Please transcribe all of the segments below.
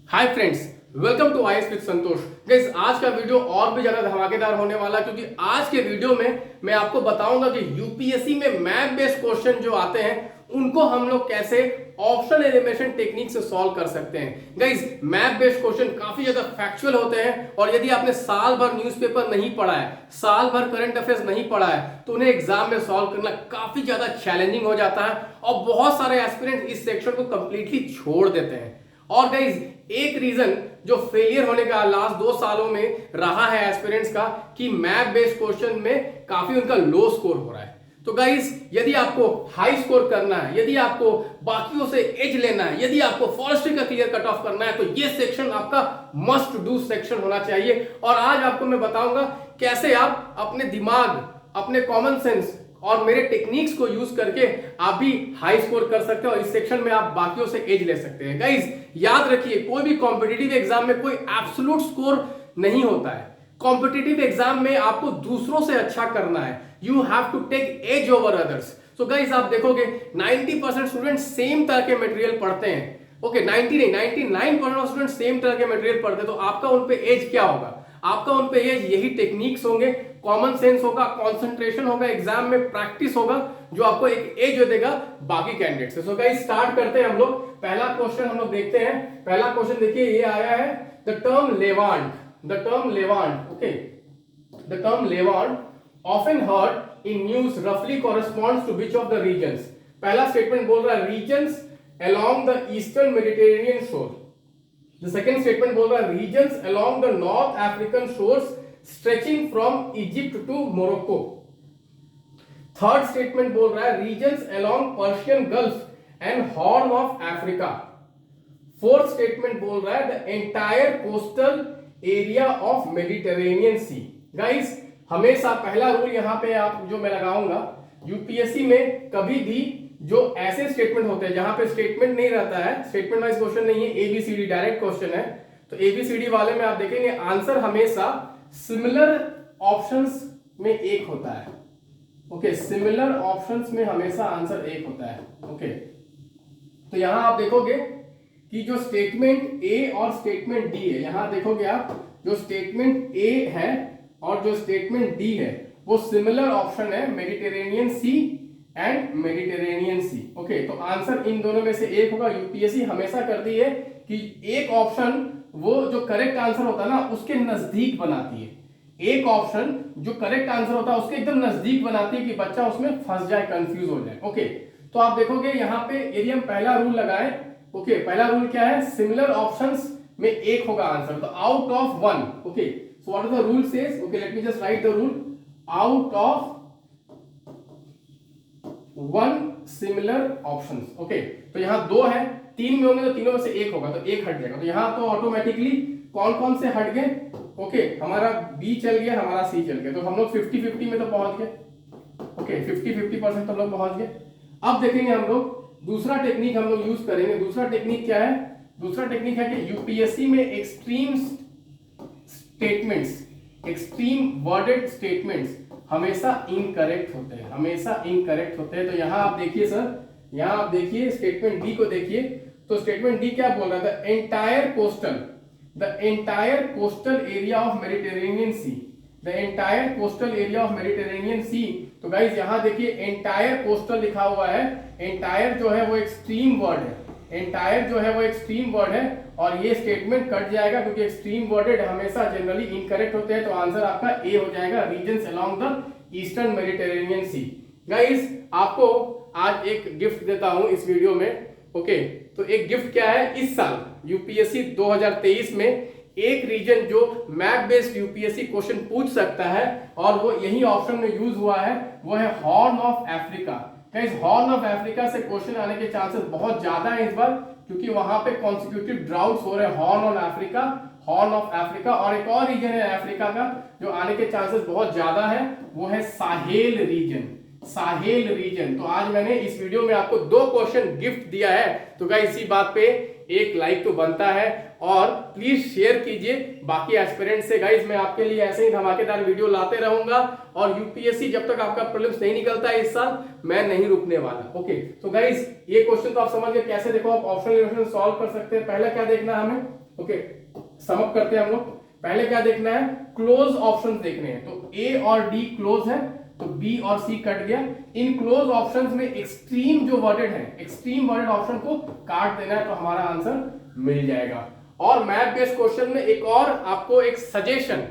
Hi friends, welcome to IAS with Santosh. Guys, आज का video और भी ज्यादा धमाकेदार होने वाला है क्योंकि आज के वीडियो में मैं आपको बताऊंगा कि यूपीएससी में मैथ बेस्ड क्वेश्चन जो आते हैं उनको हम लोग कैसे ऑप्शनल एलिमिनेशन टेक्निक से सॉल्व कर सकते हैं। गाइस, मैथ बेस्ड क्वेश्चन काफी ज्यादा फैक्चुअल होते हैं और यदि आपने साल भर न्यूज़पेपर नहीं पढ़ा है, साल भर करंट अफेयर्स नहीं पढ़ा है, तो उन्हें एग्जाम में सॉल्व करना काफी ज्यादा चैलेंजिंग हो जाता है और बहुत सारे एस्पिरेंट इस सेक्शन को कंप्लीटली छोड़ देते हैं। और गाइस, एक रीजन जो फेलियर होने का लास्ट 2 सालों में रहा है एस्पिरेंट्स का कि मैथ बेस्ड क्वेश्चन में काफी उनका लो स्कोर हो रहा है। तो गाइस, यदि आपको हाई स्कोर करना है, यदि आपको बाकियों से एज लेना है, यदि आपको फॉरेस्ट्री का क्लियर कट ऑफ करना है, तो ये सेक्शन आपका मस्ट डू सेक्शन होना चाहिए। और आज आपको मैं बताऊंगा कैसे आप अपने दिमाग, अपने कॉमन सेंस और मेरे टेक्निक्स को यूज करके आप भी हाई स्कोर कर सकते हो और इस सेक्शन में आप बाकियों से एज ले सकते हैं। गाइस, याद रखिए, कोई भी कॉम्पिटिटिव एग्जाम में कोई एब्सोल्यूट स्कोर नहीं होता है। कॉम्पिटिटिव एग्जाम में आपको दूसरों से अच्छा करना है। You have to take edge over others. So guys, आप देखोगे 90% स्टूडेंट सेम तरह के मटेरियल पढ़ते हैं। ओके, 90 नहीं, 99% स्टूडेंट सेम तरह के मटेरियल पढ़ते हैं। तो आपका उन पे एज क्या होगा? आपका उन पे एज यही टेक्निक्स होंगे, कॉमन सेंस होगा, कंसंट्रेशन होगा, एग्जाम में प्रैक्टिस होगा, जो आपको एक एज देगा बाकी कैंडिडेट से। सो गाइस, स्टार्ट करते हैं हम लोग। पहला क्वेश्चन हम लोग देखते हैं। पहला क्वेश्चन देखिए, ये आया है the term Levant. The term Levant, okay, the term Levant often heard in news रफली corresponds to which of the regions. पहला स्टेटमेंट बोल रहा है regions along the eastern Mediterranean shore. The second statement बोल रहा है regions along the North African shores stretching from Egypt to Morocco. Third statement बोल रहा है regions along Persian Gulf and Horn of Africa. Fourth statement बोल रहा है the entire coastal area of Mediterranean Sea. Guys, हमेशा पहला rule यहाँ पे आप जो मैं लगाऊंगा, यूपीएससी में कभी भी जो ऐसे स्टेटमेंट होते हैं जहां पे स्टेटमेंट नहीं रहता है, स्टेटमेंट वाइज क्वेश्चन नहीं है, एबीसीडी डायरेक्ट क्वेश्चन है, तो एबीसीडी वाले में आप देखेंगे आंसर हमेशा सिमिलर ऑप्शंस में एक होता है। ओके, सिमिलर ऑप्शंस में हमेशा आंसर एक होता है। ओके, तो यहां आप देखोगे कि जो स्टेटमेंट ए और स्टेटमेंट डी है, यहां देखोगे आप जो स्टेटमेंट ए है और जो स्टेटमेंट डी है वो सिमिलर ऑप्शन है, Mediterranean sea and Mediterranean sea. Okay, तो आंसर इन दोनों में से एक होगा। यूपीएससी हमेशा करती है कि एक ऑप्शन वो जो करेक्ट आंसर होता है ना उसके नजदीक बनाती है। एक ऑप्शन जो करेक्ट आंसर होता है उसके एकदम नजदीक बनाती है कि बच्चा उसमें फंस जाए, कंफ्यूज हो जाए। ओके, तो आप देखोगे यहाँ पे यदि हम पहला रूल लगाए, ओके, पहला रूल क्या है? सिमिलर ऑप्शंस में एक होगा आंसर, तो out of 1। Okay, so what is the rule says? Okay, let me just right the rule. Out of 1 similar options. Okay, तो यहां 2 है, 3 में होंगे तो तीनों में से एक होगा, तो एक हट जाएगा। तो यहां तो ऑटोमेटिकली कौन कौन से हट गए? ओके, हमारा बी चल गया, हमारा सी चल गया, तो हम लोग 50-50 में तो पहुंच गए। ओके, 50-50% तो हम लोग पहुंच गए। अब देखेंगे हम लोग दूसरा टेक्निक हम लोग यूज करेंगे। दूसरा टेक्निक क्या है? दूसरा टेक्निक है कि यूपीएससी में extreme statements, extreme worded statements हमेशा इनकरेक्ट होते हैं, हमेशा इनकरेक्ट होते हैं। तो यहां आप देखिए सर, यहां आप देखिए स्टेटमेंट डी को देखिए, तो स्टेटमेंट डी क्या बोल रहा था? The entire coastal area of Mediterranean sea, the entire coastal area of Mediterranean sea. तो गाइस यहां देखिए एंटायर कोस्टल लिखा हुआ है, एंटायर जो है वो एक्सट्रीम वर्ड है, एंटायर जो है वो एक्सट्रीम वर्ड है और ये स्टेटमेंट कट जाएगा क्योंकि एक्सट्रीम वर्डेड हमेशा जनरली इनकरेक्ट होते हैं। तो आंसर आपका ए हो जाएगा, reasons along the eastern Mediterranean sea. Guys, आपको आज एक गिफ्ट देता हूं इस वीडियो में। ओके, तो एक गिफ्ट क्या है? इस साल यूपीएससी 2023 में एक रीजन जो मैप बेस्ड यूपीएससी क्वेश्चन पूछ सकता है और वो यही ऑप्शन में यूज हुआ है, वो है horn of Africa. Guys, horn of Africa से क्वेश्चन आने के चांसेस बहुत ज्यादा है इस बार, क्योंकि वहां पे कॉन्सिक्यूटिव ड्राउट्स हो रहे हैं। Horn of Africa, horn of Africa, और एक और रीजन है अफ्रीका का जो आने के चांसेस बहुत ज्यादा है, वो है साहेल रीजन, साहेल रीजन। तो आज मैंने इस वीडियो में आपको 2 क्वेश्चन गिफ्ट दिया है, तो गाइस इसी बात पे एक लाइक तो बनता है और प्लीज शेयर कीजिए बाकी एस्पिरेंट्स से। गाइस, मैं आपके लिए ऐसे ही धमाकेदार वीडियो लाते रहूंगा और यूपीएससी जब तक आपका प्रीलिम्स नहीं निकलता है इस साल, मैं नहीं रुकने वाला। ओके, तो गाइस ये क्वेश्चन तो आप समझ गए कैसे देखो आप ऑप्शनल इक्वेशन सॉल्व कर सकते हैं। पहला क्या देखना है हमें? ओके, सम अप करते हैं हम लोग। पहले क्या देखना है, क्लोज ऑप्शंस देखने हैं। तो ए और डी क्लोज है, तो बी और सी कट गया। इन क्लोज ऑप्शंस में एक्सट्रीम जो वर्डेड है, एक्सट्रीम वर्डेड ऑप्शन को काट देना है, तो हमारा आंसर मिल जाएगा। और मैथ बेस्ड क्वेश्चन में एक और आपको एक सजेशन,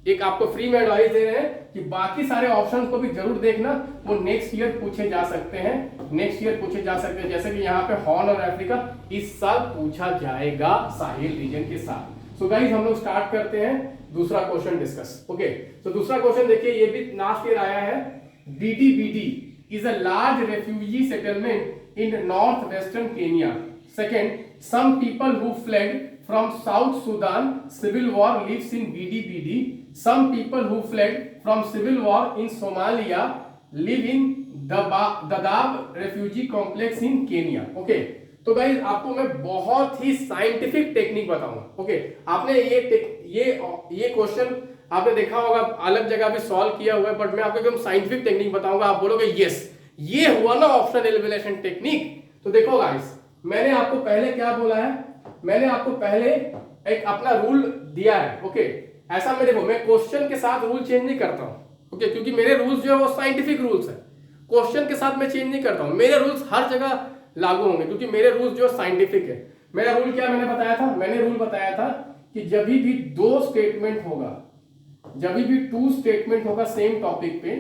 एक आपको फ्री में एडवाइस दे रहे हैं कि बाकी सारे ऑप्शंस को भी जरूर देखना, वो नेक्स्ट ईयर पूछे जा सकते हैं, नेक्स्ट ईयर पूछे जा सकते हैं। जैसे कि यहाँ पे हॉर्न और अफ्रीका इस साल पूछा जाएगा साहिल रीजन के साथ। सो गाइस हम लोग स्टार्ट करते हैं दूसरा क्वेश्चन डिस्कस। ओके, तो दूसरा क्वेश्चन देखिए, ये भी लास्ट ईयर आया है। DDBD is a large refugee settlement in northwestern Kenya. Second, some people who fled from South Sudan civil war lives in DDBD. Some people who fled from civil war in Somalia live in Dadaab refugee complex in Kenya. Okay, तो guys आपको मैं बहुत ही scientific technique बताऊंगा। Okay, आपने ये question आपने देखा होगा, अलग जगह भी सॉल्व किया हुआ है, बट मैं आपको एकदम साइंटिफिक टेक्निक बताऊंगा। आप बोलोगे यस, ये हुआ ना ऑप्शन एलिमिनेशन टेक्निक। तो देखो गाइज, मैंने आपको पहले क्या बोला है, मैंने आपको पहले एक अपना रूल दिया है। ओके, ऐसा मैं देखो, मैं क्वेश्चन के साथ रूल चेंज नहीं करता हूं। ओके, क्योंकि मेरे रूल्स जो है वो साइंटिफिक रूल्स है, क्वेश्चन के साथ मैं चेंज नहीं करता हूं। मेरे रूल्स हर जगह लागू होंगे क्योंकि मेरे रूल्स जो साइंटिफिक है। मेरा रूल क्या मैंने बताया था, मैंने रूल बताया था कि जब भी दो स्टेटमेंट होगा, जब भी टू स्टेटमेंट होगा सेम टॉपिक पे,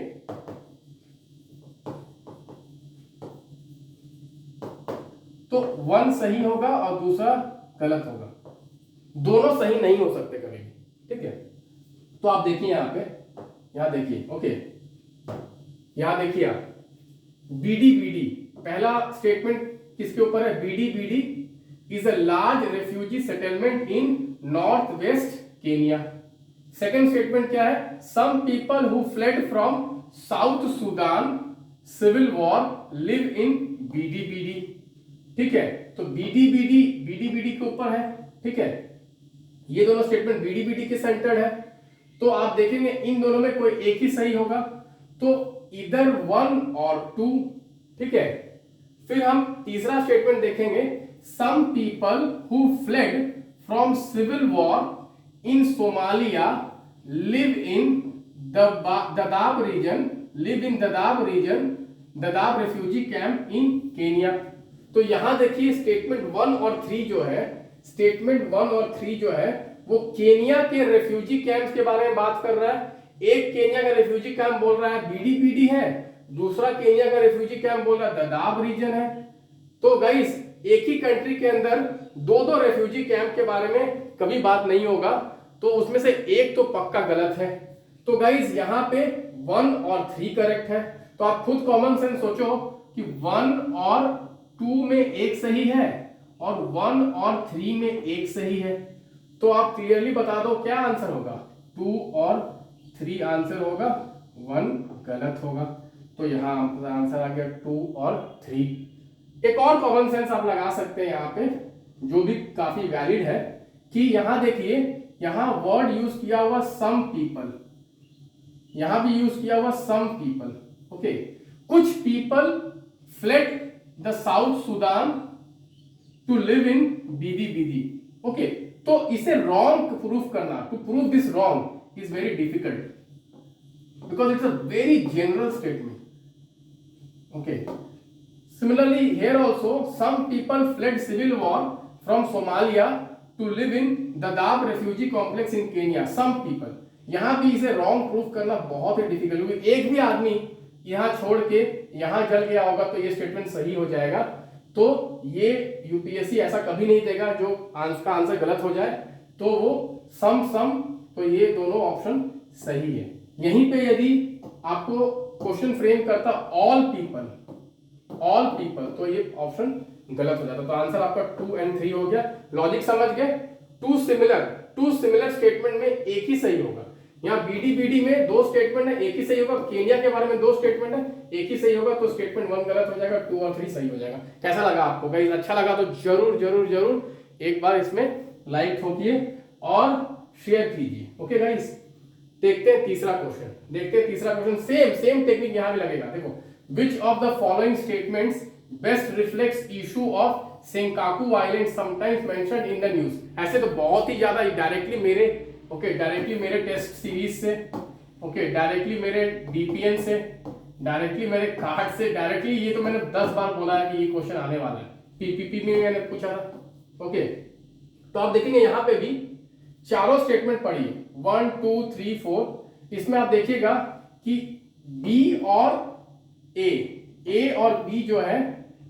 तो वन सही होगा और दूसरा गलत होगा, दोनों सही नहीं हो सकते कभी भी। ठीक है, तो आप देखिए यहां पे, यहां देखिए। ओके, यहां देखिए आप, BDBD पहला स्टेटमेंट किसके ऊपर है, BDBD is a large refugee settlement in north west Kenya. Second statement क्या है, some people who fled from south Sudan civil war live in BDBD। ठीक है, तो BDBD के ऊपर है। ठीक है, ये दोनों स्टेटमेंट BDBD के सेंटर्ड है, तो आप देखेंगे इन दोनों में कोई एक ही सही होगा, तो इधर 1 और 2। ठीक है, फिर हम तीसरा स्टेटमेंट देखेंगे, some people who fled from civil war in Somalia live in Dadaab region, Dadaab refugee camp in Kenya. तो यहां देखिए स्टेटमेंट 1 और 3 जो है, स्टेटमेंट 1 और 3 जो है वो केनिया के रेफ्यूजी कैंप्स के बारे में बात कर रहा है। एक केनिया का रेफ्यूजी कैंप बोल रहा है BDBD है, दूसरा केनिया का रेफ्यूजी कैंप बोल रहा है ददाब रीजन है। तो गाइस एक ही कंट्री के अंदर दो रेफ्यूजी कैंप के बारे में कभी बात नहीं होगा, तो उसमें से एक तो पक्का गलत है। तो गाइस यहां पे 1 और 3 करेक्ट है। तो आप खुद कॉमन सेंस सोचो कि 1 और 2 में एक सही है और 1 और 3 में एक सही है, तो आप क्लियरली बता दो क्या आंसर होगा, 2 और 3 आंसर होगा, 1 गलत होगा। तो यहां आंसर आ गया 2 और 3। एक और कॉमन सेंस आप लगा सकते हैं यहां पे, जो भी काफी वैलिड है, कि यहां देखिए, यहां वर्ड यूज किया हुआ सम पीपल, यहां भी यूज किया हुआ सम पीपल। ओके, कुछ people fled the south Sudan to live in BDBD। Okay, तो इसे रॉन्ग प्रूफ करना, to prove this wrong is very difficult because it's a very general statement. Okay. Similarly, here also some people fled civil war from Somalia to live in Dadaab refugee complex in Kenya. Some people. यहाँ भी इसे wrong proof करना बहुत ही difficult होगी। एक भी आदमी यहाँ छोड़ के यहाँ चल गया होगा तो ये स्टेटमेंट सही हो जाएगा। तो ये यूपीएससी ऐसा कभी नहीं देगा जो का आंसर गलत हो जाए, तो वो सम, तो ये दोनों ऑप्शन सही है। यहीं पे यदि आपको क्वेश्चन फ्रेम करता ऑल पीपल, तो ये ऑप्शन गलत हो जाता। तो आंसर आपका 2 और 3 हो गया। लॉजिक समझ गए, टू सिमिलर स्टेटमेंट में एक ही सही होगा। यहाँ BDBD में 2 स्टेटमेंट है, एक ही सही होगा। केनिया के बारे में 2 स्टेटमेंट है, एक ही सही होगा, तो स्टेटमेंट 1 गलत हो जाएगा, 2 और 3 सही हो जाएगा। कैसा लगा आपको गाइस? अच्छा लगा तो जरूर एक बार इसमें लाइक ठोकिए और शेयर कीजिए। ओके गाइस, देखते हैं तीसरा क्वेश्चन। सेम टेक्निक यहां भी लगेगा। देखो, which of the following statements best reflects issue of Senkaku island sometimes mentioned in the news. ऐसे तो बहुत ही ज्यादा डायरेक्टली मेरे टेस्ट सीरीज से, डायरेक्टली मेरे डीपीएन से, डायरेक्टली मेरे कार्ड से, डायरेक्टली ये तो मैंने 10 बार बोला है कि ये क्वेश्चन आने वाला है। पीपीपी में मैंने पूछा था। तो आप देखेंगे यहाँ पे भी चारों स्टेटमेंट पढ़िए 1 2 3 4। इसमें आप देखिएगा कि बी और ए और बी जो है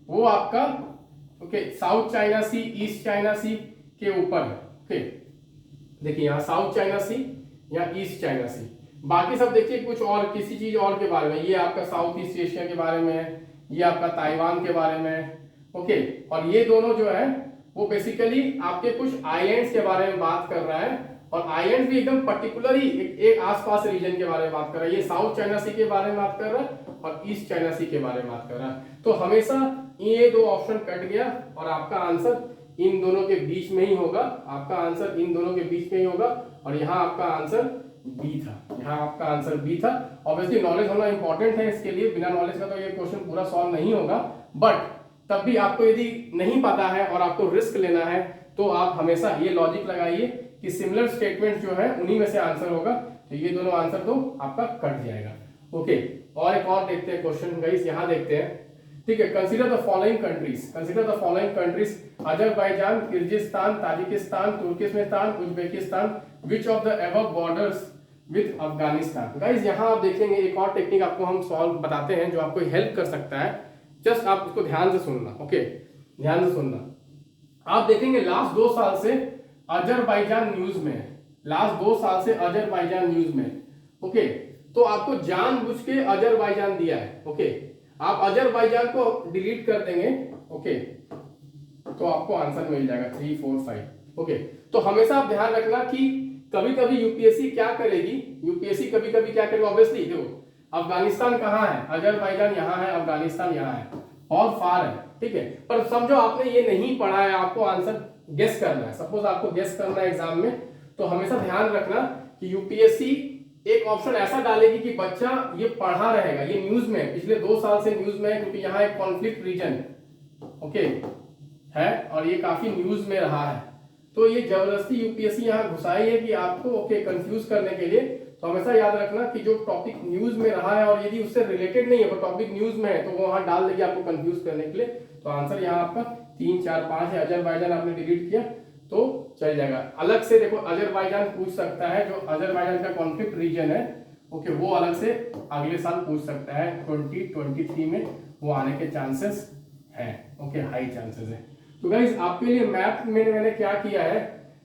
वो आपका साउथ चाइना सी, ईस्ट चाइना सी के ऊपर है। देखिए यहाँ साउथ चाइना सी या ईस्ट चाइना सी। बाकी सब देखिए कुछ और किसी चीज और के बारे में, ये आपका साउथ ईस्ट एशिया के बारे में है, ये आपका ताइवान के बारे में है। और ये दोनों जो है वो बेसिकली आपके कुछ आइलैंड्स के बारे में बात कर रहा है, और आइलैंड भी एकदम पर्टिकुलरली एक आसपास रीजन के बारे में बात कर रहा है। ये साउथ चाइना सी के बारे में बात कर रहा है और ईस्ट चाइना सी के बारे में बात कर रहा है। तो हमेशा ये दो ऑप्शन कट गया और आपका आंसर इन दोनों के बीच में ही होगा। आपका आंसर इन दोनों के बीच में ही होगा, और यहाँ आपका आंसर बी था। यहाँ आपका आंसर बी था। ऑब्वियसली नॉलेज होना इंपॉर्टेंट है इसके लिए, बिना नॉलेज का तो ये क्वेश्चन पूरा सॉल्व नहीं होगा। बट तब भी आपको यदि नहीं पता है और आपको रिस्क लेना है तो आप हमेशा ये लॉजिक लगाइए कि सिमिलर स्टेटमेंट जो है उन्हीं में से आंसर होगा। तो ये दोनों आंसर तो आपका कट जाएगा। और एक और देखते हैं क्वेश्चन गाइस, यहाँ देखते हैं। ठीक है, consider the following countries Azerbaijan, Kyrgyzstan, Tajikistan, Turkmenistan, Uzbekistan, which of the above borders with Afghanistan. Guys यहाँ आप देखेंगे एक और टेक्निक आपको हम सॉल्व बताते हैं जो आपको हेल्प कर सकता है। जस्ट आप उसको ध्यान से सुनना। ध्यान से सुनना। आप देखेंगे लास्ट 2 साल से अजरबैजान न्यूज में है, लास्ट 2 साल से अजरबैजान न्यूज में। तो आपको जानबूझ के अजरबैजान दिया है। आप अजरबैजान को डिलीट कर देंगे। तो आपको आंसर मिल जाएगा 3 4 5। तो हमेशा आप ध्यान रखना कि कभी कभी यूपीएससी क्या करेगी, ऑब्वियसली देखो अफगानिस्तान कहाँ है, अजरबैजान यहाँ है, अफगानिस्तान यहाँ है, और फार है। ठीक है, पर समझो आपने ये नहीं पढ़ा है, आपको आंसर गेस करना है। सपोज आपको गेस करना है एग्जाम में, तो हमेशा ध्यान रखना कि यूपीएससी एक ऑप्शन ऐसा डालेगी कि बच्चा ये पढ़ा रहेगा, ये न्यूज में पिछले 2 साल से न्यूज में है, क्योंकि यहाँ एक कॉन्फ्लिक्ट रीजन है और ये काफी न्यूज में रहा है। तो ये जबरदस्ती यूपीएससी यहाँ घुसाई है कि आपको कंफ्यूज करने के लिए। तो हमेशा याद रखना कि जो टॉपिक न्यूज में रहा है और यदि उससे रिलेटेड नहीं है पर टॉपिक न्यूज में है तो वो वहां डाल देगी आपको कंफ्यूज करने के लिए। तो आंसर यहाँ आपका 3 4 5 है। अजरबैजान आपने डिलीट किया तो चल जाएगा। अलग से देखो अजरबैजान पूछ सकता है, जो अजरबैजान का कॉन्फ्लिक्ट रीजन है वो अलग से अगले साल पूछ सकता है। 2023 में वो आने के चांसेस हैं। हाई चांसेस है। तो गाइस आपके लिए मैप में मैंने क्या किया है,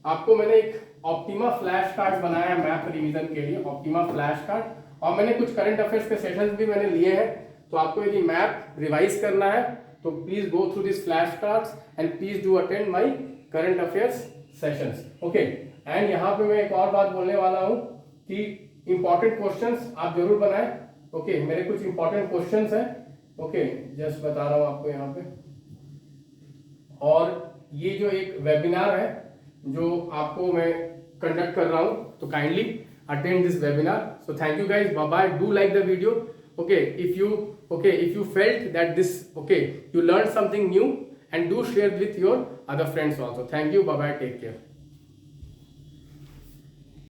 आपको मैंने एक ऑप्टिमा फ्लैश कार्ड बनाया है मैप रिवीजन के लिए, ऑप्टिमा फ्लैश कार्ड, और मैंने कुछ करंट अफेयर्स के सेशंस भी मैंने लिए हैं। तो आपको यदि मैप रिवाइज करना है तो please go through this flash cards and please do attend my current affairs sessions. And यहाँ पे मैं एक और बात बोलने वाला हूँ कि इंपॉर्टेंट क्वेश्चंस आप जरूर बनाएं। मेरे कुछ इंपॉर्टेंट क्वेश्चंस हैं। जस्ट बता रहा हूँ आपको यहाँ पे। और ये जो एक वेबिनार है जो आपको मैं कंडक्ट कर रहा हूँ, तो kindly attend this webinar. So thank you guys, bye bye, do like the video. If you felt that this you learned something new, and do share with your other friends also. Thank you, bye bye, take care.